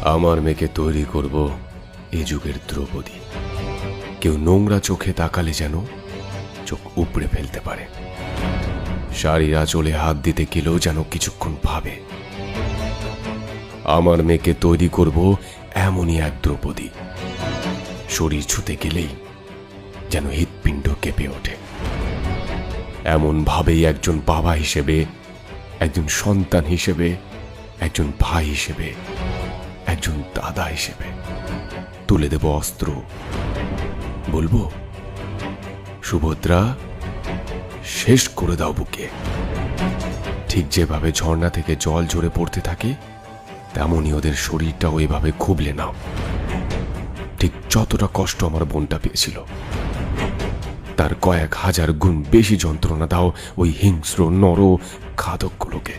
আমার মেয়েকে তৈরি করব এ যুগের দ্রৌপদী। কেউ নোংরা চোখে তাকালে যেন চোখ উপড়ে ফেলতে পারে, শাড়ির আঁচলে হাত দিতে গেলেও যেন কিছুক্ষণ ভাবে। আমার মেয়েকে তৈরি করব এমনই এক দ্রৌপদী, শরীর ছুতে গেলেই যেন হৃৎপিণ্ড কেঁপে ওঠে। এমন ভাবেই একজন বাবা হিসেবে, একজন সন্তান হিসেবে, একজন ভাই হিসেবে, একজন দাদা হিসেবে তুলে দেব অস্ত্র। বলবো, সুভদ্রা, শেষ করে দাও বুকে। ঠিক যেভাবে ঝর্ণা থেকে জল ঝরে পড়তে থাকে, তেমনই ওদের শরীরটাও এভাবে খুবলে নাও। ঠিক যতটা কষ্ট আমার বোনটা পেয়েছিল, তার কয়েক হাজার গুণ বেশি যন্ত্রণা দাও ওই হিংস্র নর খাদকগুলোকে।